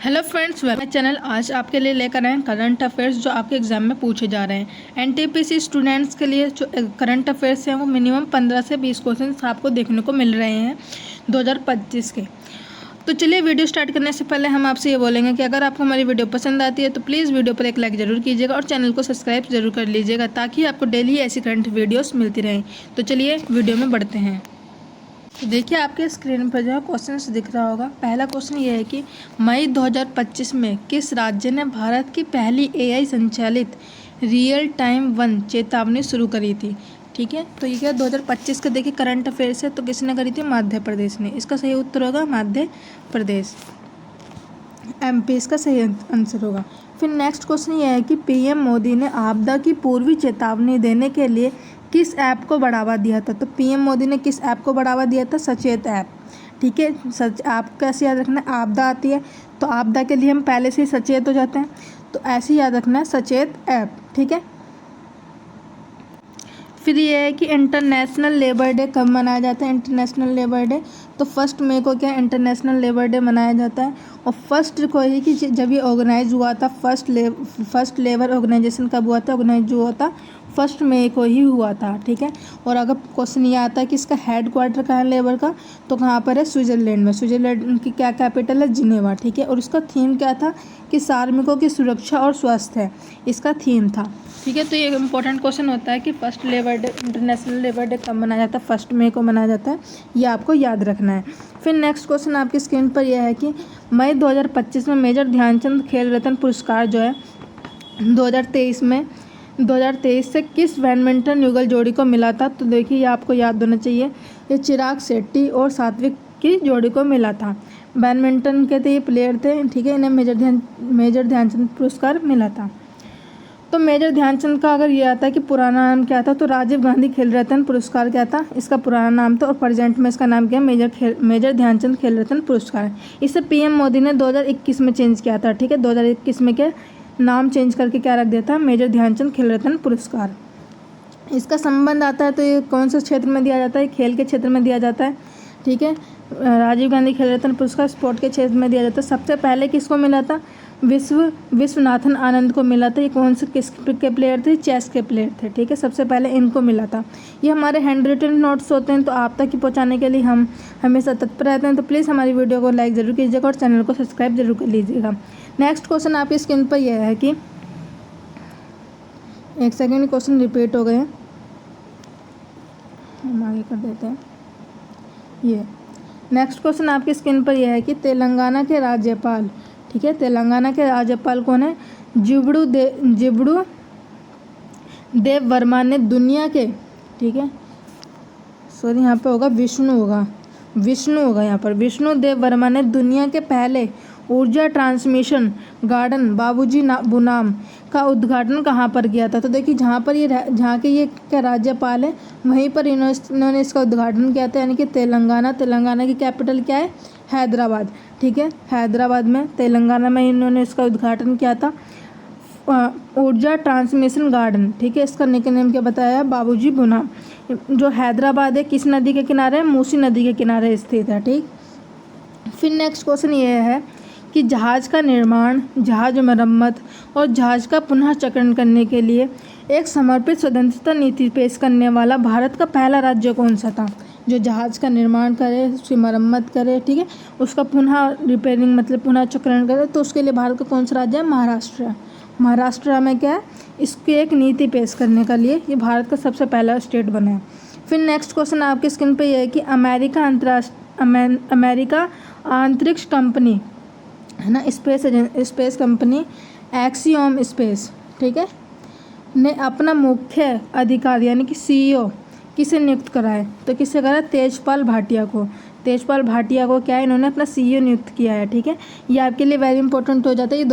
Hello friends, welcome channel. आज आपके लिए लेकर आए हैं करंट अफेयर्स जो आपके एग्जाम में पूछे जा रहे हैं। एनटीपीसी स्टूडेंट्स के लिए जो करंट अफेयर्स हैं वो मिनिमम 15 से 20 क्वेश्चन आपको देखने को मिल रहे हैं 2025 के। तो चलिए वीडियो स्टार्ट करने से पहले हम आपसे ये बोलेंगे कि अगर आपको हमारी वीडियो पसंद आती है तो प्लीज़ वीडियो पर एक लाइक ज़रूर कीजिएगा और चैनल को सब्सक्राइब जरूर कर लीजिएगा ताकि आपको डेली ऐसी करंट वीडियोज़ मिलती रहें। तो चलिए वीडियो में बढ़ते हैं। तो देखिए आपके स्क्रीन पर जो है क्वेश्चंस दिख रहा होगा। पहला क्वेश्चन ये है कि मई 2025 में किस राज्य ने भारत की पहली एआई संचालित रियल टाइम वन चेतावनी शुरू करी थी। ठीक है, तो ये क्या 2025 का देखिए करंट अफेयर्स है। तो किसने करी थी? मध्य प्रदेश ने। इसका सही उत्तर होगा मध्य प्रदेश। एमपी इसका सही आंसर होगा। फिर नेक्स्ट क्वेश्चन ये है कि पीएम मोदी ने आपदा की पूर्वी चेतावनी देने के लिए किस ऐप को बढ़ावा दिया था। तो पीएम मोदी ने किस ऐप को बढ़ावा दिया था? सचेत ऐप। ठीक है, आप कैसे याद रखना है? आपदा आती है तो आपदा के लिए हम पहले से ही सचेत हो जाते हैं, तो ऐसे ही याद रखना है, सचेत ऐप। ठीक है। फिर ये है कि इंटरनेशनल लेबर डे कब मनाया जाता है? इंटरनेशनल लेबर डे तो 1 मई को क्या इंटरनेशनल लेबर डे मनाया जाता है। और फर्स्ट को ही कि जब ये ऑर्गेनाइज हुआ था, फर्स्ट लेबर ऑर्गेनाइजेशन कब हुआ था? ऑर्गेनाइज जो हुआ था 1 मई को ही हुआ था। ठीक है। और अगर क्वेश्चन ये आता है कि इसका हेड क्वार्टर कहाँ है लेबर का, तो कहाँ पर है? स्विट्जरलैंड में। स्विट्जरलैंड की क्या कैपिटल है? जिनेवा। ठीक है। और इसका थीम क्या था? कि कार्मिकों की सुरक्षा और स्वास्थ्य है, इसका थीम था। ठीक है। तो ये इंपॉर्टेंट क्वेश्चन होता है कि first labour day, international labour day कब मनाया जाता है? 1 मई को मनाया जाता है, ये आपको याद रखना है। फिर नेक्स्ट क्वेश्चन आपकी स्क्रीन पर यह है कि मई 2025 में मेजर ध्यानचंद खेल रत्न पुरस्कार जो है 2023 से किस बैडमिंटन युगल जोड़ी को मिला था। तो देखिए ये आपको याद होना चाहिए, ये चिराग शेट्टी और सात्विक की जोड़ी को मिला था। बैडमिंटन के थे ये प्लेयर थे। ठीक है। इन्हें मेजर ध्यानचंद पुरस्कार मिला था। तो मेजर ध्यानचंद का अगर ये आता है कि पुराना नाम क्या था, तो राजीव गांधी खेल रत्न पुरस्कार क्या था? इसका पुराना नाम था। और प्रेजेंट में इसका नाम क्या है? मेजर ध्यानचंद खेल रत्न पुरस्कार। इसे पीएम मोदी ने 2021 में चेंज किया था। ठीक है। 2021 में क्या नाम चेंज करके क्या रख दिया था? मेजर ध्यानचंद खेल रत्न पुरस्कार। इसका संबंध आता है तो ये कौन से क्षेत्र में दिया जाता है? खेल के क्षेत्र में दिया जाता है। ठीक है। राजीव गांधी खेल रत्न पुरस्कार स्पोर्ट के क्षेत्र में दिया जाता है। सबसे पहले किसको मिला था? विश्वनाथन आनंद को मिला था। ये कौन से किस के प्लेयर थे? चेस के प्लेयर थे। ठीक है। सबसे पहले इनको मिला था। ये हमारे हैंड रिटन नोट्स होते हैं, तो आप तक ही पहुंचाने के लिए हम हमेशा तत्पर रहते हैं। तो प्लीज़ हमारी वीडियो को लाइक ज़रूर कीजिएगा और चैनल को सब्सक्राइब जरूर कर लीजिएगा। नेक्स्ट क्वेश्चन आपकी स्क्रीन पर यह है कि एक सेकेंड, क्वेश्चन रिपीट हो गए हैं, हम आगे कर देते हैं। ये नेक्स्ट क्वेश्चन आपकी स्क्रीन पर यह है कि तेलंगाना के राज्यपाल, ठीक है, तेलंगाना के राज्यपाल कौन है? जिबड़ू देव वर्मा ने दुनिया के, ठीक है, सॉरी यहाँ पे होगा विष्णु होगा यहाँ पर। विष्णु देव वर्मा ने दुनिया के पहले ऊर्जा ट्रांसमिशन गार्डन बाबूजी बुनाम का उद्घाटन कहाँ पर किया था? तो देखिए जहाँ के ये क्या राज्यपाल है वहीं पर इन्होंने इसका उद्घाटन किया था, यानी कि तेलंगाना की कैपिटल क्या है? हैदराबाद। ठीक है। हैदराबाद में, तेलंगाना में इन्होंने इसका उद्घाटन किया था, ऊर्जा ट्रांसमिशन गार्डन। ठीक है। इसका निकनेम क्या बताया? बाबूजी बुनाम। जो हैदराबाद है किस नदी के किनारे है? मूसी नदी के किनारे स्थित है। ठीक। फिर नेक्स्ट क्वेश्चन ये है कि जहाज़ का निर्माण, जहाज़ मरम्मत और जहाज़ का पुनः चक्रण करने के लिए एक समर्पित स्वतंत्रता नीति पेश करने वाला भारत का पहला राज्य कौन सा था? जो जहाज़ का निर्माण करे, उसकी मरम्मत करे, ठीक है, उसका पुनः रिपेयरिंग मतलब पुनः चक्रण करे, तो उसके लिए भारत का कौन सा राज्य है? महाराष्ट्र। महाराष्ट्र में क्या है? इसकी एक नीति पेश करने के लिए ये भारत का सबसे पहला स्टेट बना है। फिर नेक्स्ट क्वेश्चन आपकी स्क्रीन पर यह है कि अमेरिका अंतरिक्ष कंपनी है ना, स्पेस कंपनी एक्सियोम स्पेस, ठीक है, ने अपना मुख्य अधिकारी यानी कि सीईओ किसे नियुक्त करा है? तो किसे करा? तेजपाल भाटिया को। तेजपाल भाटिया को क्या है? इन्होंने अपना सीईओ नियुक्त किया है। ठीक है। ये आपके लिए वेरी इंपॉर्टेंट हो जाता है। ये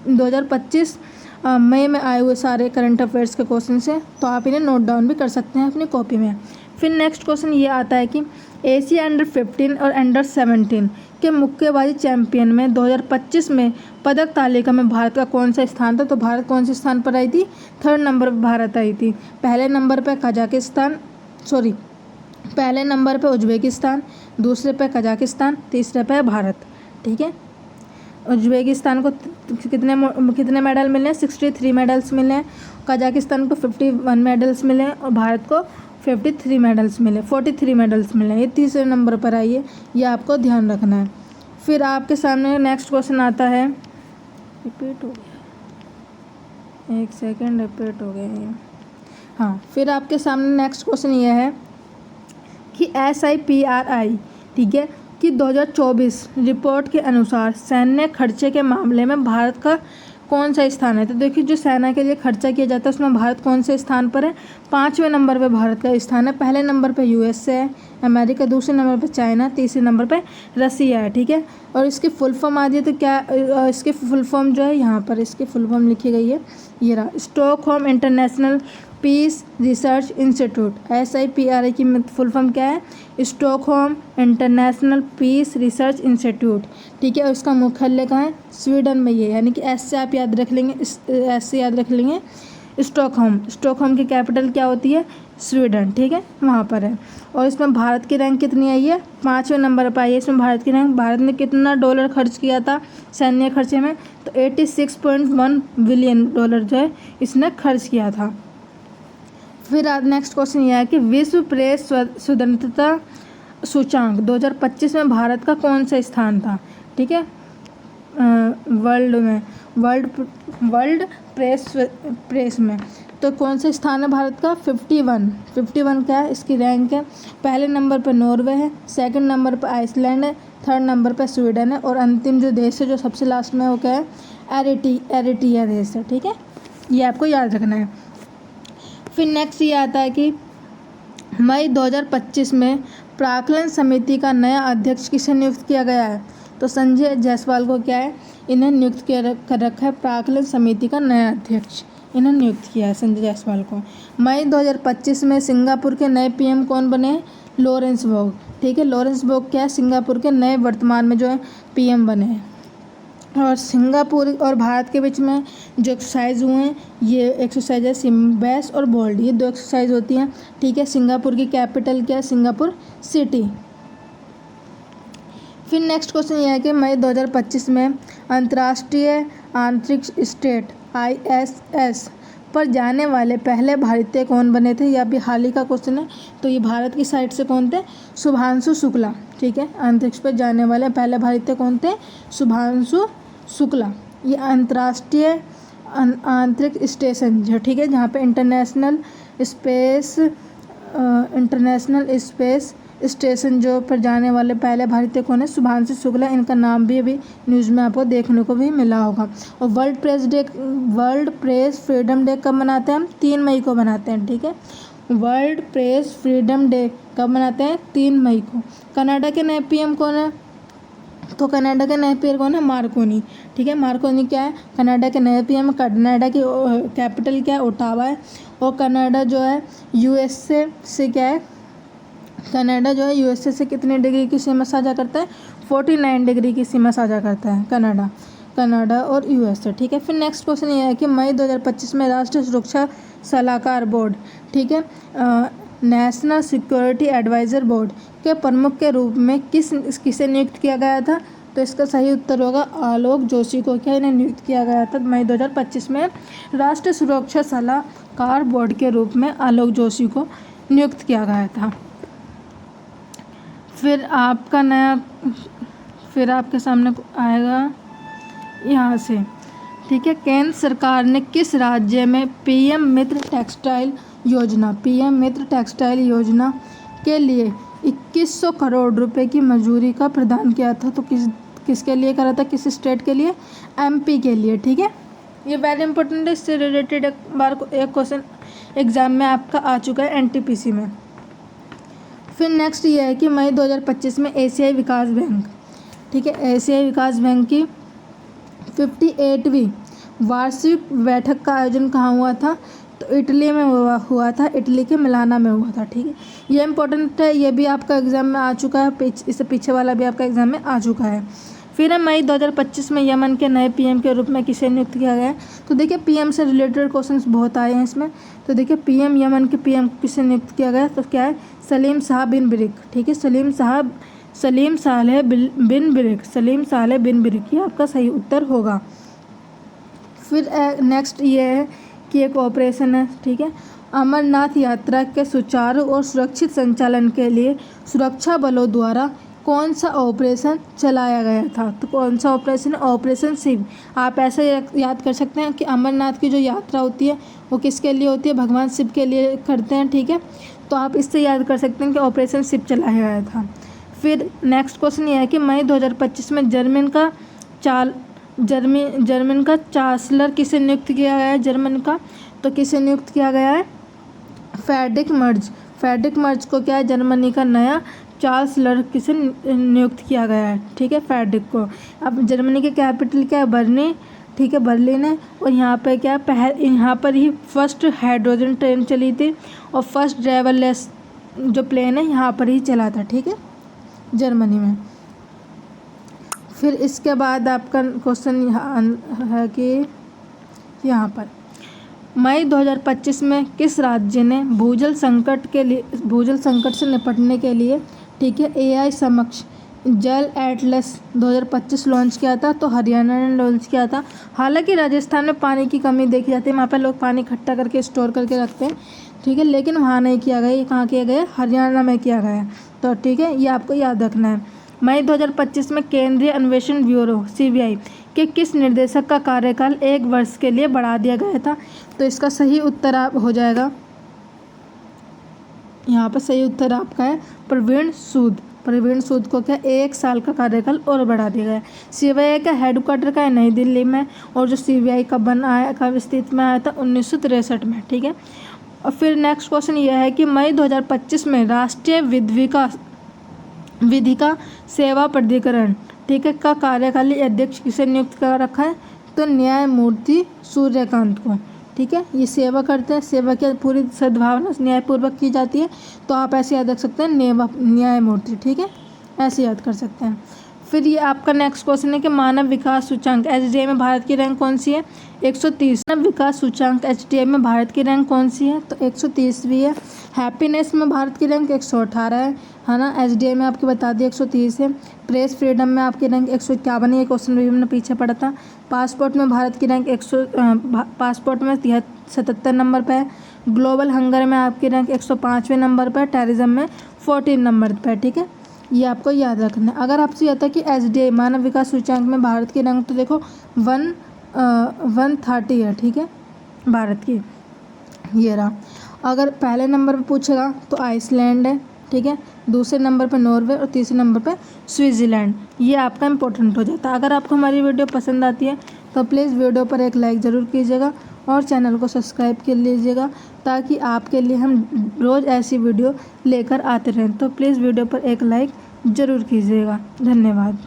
2025 मई में आए हुए सारे करंट अफेयर्स के क्वेश्चन से, तो आप इन्हें नोट डाउन भी कर सकते हैं अपनी कॉपी में। फिर नेक्स्ट क्वेश्चन ये आता है कि एशिया अंडर 15 और अंडर 17 के मुक्केबाजी चैंपियन में 2025 में पदक तालिका में भारत का कौन सा स्थान था? तो भारत कौन से स्थान पर आई थी? 3rd नंबर पर भारत आई थी। पहले नंबर पे उज्बेकिस्तान, दूसरे पे कजाकिस्तान, तीसरे पे भारत। ठीक है। उज्बेकिस्तान को कितने मेडल मिले हैं? 63 मेडल्स मिले हैं। कजाकिस्तान को 51 मेडल्स मिले हैं और भारत को 43 मेडल्स मिले हैं। ये तीसरे नंबर पर आई है, ये आपको ध्यान रखना है। फिर आपके सामने नेक्स्ट क्वेश्चन आता है, रिपीट हो गया, एक सेकेंड, रिपीट हो गया ये। हाँ, फिर आपके सामने नेक्स्ट क्वेश्चन ये है कि SIPRI, ठीक है, कि 2024 रिपोर्ट के अनुसार सैन्य खर्चे के मामले में भारत का कौन सा स्थान है? तो देखिए, जो सेना के लिए खर्चा किया जाता है उसमें भारत कौन से स्थान पर है? 5वें नंबर पे भारत का स्थान है। पहले नंबर पे USA है, अमेरिका, दूसरे नंबर पे चाइना, तीसरे नंबर पे रसिया है, ठीक है। और इसकी फुल फॉर्म आ जाए तो क्या, इसकी फुल फॉर्म जो है यहाँ पर इसकी फुल फॉर्म लिखी गई है, ये रहा, Stockholm international peace research institute. SIPRI की फुल फॉर्म क्या है? Stockholm international peace research institute, ठीक है। और इसका मुख्यालय कहाँ है? स्वीडन में ये, यानी कि S से आप याद रख लेंगे, S से याद रख लेंगे स्टॉकहोम की कैपिटल क्या होती है? स्वीडन, ठीक है, वहाँ पर है। और इसमें भारत की रैंक कितनी आई है? 5वें नंबर पर आई है इसमें भारत की रैंक। भारत ने कितना डॉलर खर्च किया था सैन्य खर्चे में? तो 86.1 बिलियन डॉलर जो है इसने खर्च किया था। फिर नेक्स्ट क्वेश्चन ये है कि विश्व प्रेस स्वतंत्रता सूचांक 2025 में भारत का कौन सा स्थान था? ठीक है, वर्ल्ड प्रेस में तो कौन सा स्थान है भारत का? 51 क्या है इसकी रैंक है? पहले नंबर पर नॉर्वे है, सेकंड नंबर पर आइसलैंड है, थर्ड नंबर पर स्वीडन है, और अंतिम जो देश है जो सबसे लास्ट में है वो क्या है? एरिट्रिया देश है, ठीक है, ये आपको याद रखना है। फिर नेक्स्ट ये आता है कि मई 2025 में प्राक्कलन समिति का नया अध्यक्ष किसे नियुक्त किया गया है? तो संजय जायसवाल को क्या है, इन्हें नियुक्त कर रखा है, प्राक्कलन समिति का नया अध्यक्ष इन्हें नियुक्त किया है संजय जायसवाल को। मई 2025 में सिंगापुर के नए PM कौन बने हैं? लॉरेंस वोंग, ठीक है, लॉरेंस वोंग क्या है? सिंगापुर के नए वर्तमान में जो है PM बने हैं। और सिंगापुर और भारत के बीच में जो एक्सरसाइज हुए हैं, ये एक्सरसाइज है सिम्बेस और बोल्ड, ये 2 एक्सरसाइज होती हैं, ठीक है। सिंगापुर की कैपिटल क्या है? Singapore city. फिर नेक्स्ट क्वेश्चन ये है कि मई 2025 में अंतर्राष्ट्रीय अंतरिक्ष स्टेट ISS पर जाने वाले पहले भारतीय कौन बने थे? यह भी हाल ही का क्वेश्चन है। तो ये भारत की साइड से कौन थे? शुभांशु शुक्ला, ठीक है। अंतरिक्ष पर जाने वाले पहले भारतीय कौन थे? शुभांशु शुक्ला। ये अंतर्राष्ट्रीय अंतरिक्ष स्टेशन जो, ठीक है, जहाँ पे इंटरनेशनल स्पेस स्टेशन जो पर जाने वाले पहले भारतीय कौन है? शुभांशु शुक्ला। इनका नाम भी अभी न्यूज़ में आपको देखने को भी मिला होगा। और वर्ल्ड प्रेस फ्रीडम डे कब मनाते हैं हम? 3 मई को मनाते हैं, ठीक है। वर्ल्ड प्रेस फ्रीडम डे कब मनाते हैं? 3 मई को। कनाडा के नए PM कौन है? तो कनाडा के नए PM कौन है? मार्कोनी, ठीक है। मार्कोनी क्या है? कनाडा के नए PM। कनाडा की कैपिटल क्या है? ओटावा है। और कनाडा जो है USA से क्या है? कनाडा जो है USA से कितने डिग्री की सीमा साझा करता है? 49 डिग्री की सीमा साझा करता है कनाडा और USA, ठीक है। फिर नेक्स्ट क्वेश्चन ये है कि मई 2025 में राष्ट्रीय सुरक्षा सलाहकार बोर्ड, ठीक है, नेशनल सिक्योरिटी एडवाइजर बोर्ड के प्रमुख के रूप में किसे नियुक्त किया गया था? तो इसका सही उत्तर होगा आलोक जोशी को। क्या इन्हें नियुक्त किया गया था? मई 2025 में राष्ट्रीय सुरक्षा सलाहकार बोर्ड के रूप में आलोक जोशी को नियुक्त किया गया था। फिर आपके सामने आएगा यहाँ से, ठीक है, केंद्र सरकार ने किस राज्य में PM मित्र टेक्सटाइल योजना के लिए 2100 करोड़ रुपए की मंजूरी का प्रदान किया था? तो किसके लिए करा था? किस स्टेट के लिए? MP के लिए, ठीक है। ये वेरी इंपॉर्टेंट है, इससे रिलेटेड एक क्वेश्चन एग्जाम में आपका आ चुका है NTPC में। फिर नेक्स्ट ये है कि मई 2025 में एशियाई विकास बैंक, ठीक है, एशियाई विकास बैंक की 58वीं वार्षिक बैठक का आयोजन कहाँ हुआ था? तो इटली में हुआ था, इटली के मिलाना में हुआ था, ठीक है। ये इंपॉर्टेंट है, ये भी आपका एग्ज़ाम में आ चुका है, इससे पीछे वाला भी आपका एग्ज़ाम में आ चुका है। फिर मई 2025 में यमन के नए PM के रूप में किसे नियुक्त किया गया है? तो देखिए PM से रिलेटेड क्वेश्चंस बहुत आए हैं इसमें। तो देखिए यमन के PM किसे नियुक्त किया गया? तो क्या है? सलीम साहब बिन ब्रिक, ठीक है, सलीम साहब सलीम सालेह बिन ब्रिक, सलीम सालेह बिन ब्रिक, ये आपका सही उत्तर होगा। फिर नेक्स्ट ये है कि एक ऑपरेशन है, ठीक है। अमरनाथ यात्रा के सुचारू और सुरक्षित संचालन के लिए सुरक्षा बलों द्वारा कौन सा ऑपरेशन चलाया गया था? तो कौन सा ऑपरेशन? ऑपरेशन शिव। आप ऐसे याद कर सकते हैं कि अमरनाथ की जो यात्रा होती है वो किसके लिए होती है? भगवान शिव के लिए करते हैं, ठीक है। तो आप इससे याद कर सकते हैं कि ऑपरेशन शिव चलाया गया था। फिर नेक्स्ट क्वेश्चन ये है कि मई 2025 में जर्मन का चांसलर किसे नियुक्त किया गया है? जर्मन का तो किसे नियुक्त किया गया है? Friedrich Merz. फ्रेडरिक मर्ज को क्या है? जर्मनी का नया चांसलर किसे नियुक्त किया गया है? ठीक है, फ्रेडरिक को। अब जर्मनी की कैपिटल क्या है? बर्लिन, ठीक है, बर्लिन है। और यहाँ पे क्या है? यहाँ पर ही फर्स्ट हाइड्रोजन ट्रेन चली थी और फर्स्ट ड्राइवरलेस जो प्लेन है यहाँ पर ही चला था, ठीक है, जर्मनी में। फिर इसके बाद आपका क्वेश्चन है कि यहाँ पर मई 2025 में किस राज्य ने भूजल संकट से निपटने के लिए, ठीक है, AI समक्ष जल एटलस 2025 लॉन्च किया था? तो हरियाणा ने लॉन्च किया था। हालांकि राजस्थान में पानी की कमी देखी जाती है, वहाँ पर लोग पानी इकट्ठा करके स्टोर करके रखते हैं, ठीक है, लेकिन वहाँ नहीं किया गया। ये कहाँ किया गया? हरियाणा में किया गया। तो ठीक है, ये आपको याद रखना है। मई 2025 में केंद्रीय अन्वेषण ब्यूरो CBI के किस निर्देशक का कार्यकाल 1 वर्ष के लिए बढ़ा दिया गया था? तो इसका सही उत्तर आप हो जाएगा, यहाँ पर सही उत्तर आपका है प्रवीण सूद। प्रवीण सूद को क्या 1 साल का कार्यकाल और बढ़ा दिया गया है। CBI का हेडक्वार्टर का है नई दिल्ली में, और जो CBI का कब स्थित में आया था? 1963 में, ठीक है। और फिर नेक्स्ट क्वेश्चन यह है कि मई 2025 में राष्ट्रीय विधिका सेवा प्राधिकरण, ठीक है, का कार्यकारी अध्यक्ष किसे नियुक्त कर रखा है? तो न्यायमूर्ति सूर्यकांत को, ठीक है। ये सेवा करते हैं, सेवा की पूरी सद्भावना न्यायपूर्वक की जाती है। तो आप ऐसे याद रख सकते हैं न्यायमूर्ति, ठीक है, ऐसे याद कर सकते हैं। फिर ये आपका नेक्स्ट क्वेश्चन है कि मानव विकास सूचांक HDI में भारत की रैंक कौन सी है? 130। मानव विकास सूचांक HDI में भारत की रैंक कौन सी है? तो 130वीं है। हैप्पीनेस में भारत की रैंक 118 है ना। HDI में आपकी बता दी 130 है। प्रेस फ्रीडम में आपकी रैंक 151 है, ये क्वेश्चन भी हमने पीछे पढ़ा था। पासपोर्ट में भारत की रैंक पासपोर्ट में 77 नंबर पर है। ग्लोबल हंगर में आपकी रैंक 105वें नंबर पर, टेररिज्म में 14 नंबर पर, ठीक है। ये आपको याद रखना है। अगर आपसे यह था कि HDI मानव विकास सूचांक में भारत की रैंक, तो देखो 130 है, ठीक है, भारत की, ये रहा। अगर पहले नंबर पर पूछेगा तो आइसलैंड है, ठीक है, दूसरे नंबर पर नॉर्वे और तीसरे नंबर पर स्विट्ज़रलैंड। ये आपका इंपॉर्टेंट हो जाता है। अगर आपको हमारी वीडियो पसंद आती है तो प्लीज़ वीडियो पर एक लाइक ज़रूर कीजिएगा और चैनल को सब्सक्राइब कर लीजिएगा, ताकि आपके लिए हम रोज़ ऐसी वीडियो लेकर आते रहें। तो प्लीज़ वीडियो पर एक लाइक ज़रूर कीजिएगा। धन्यवाद।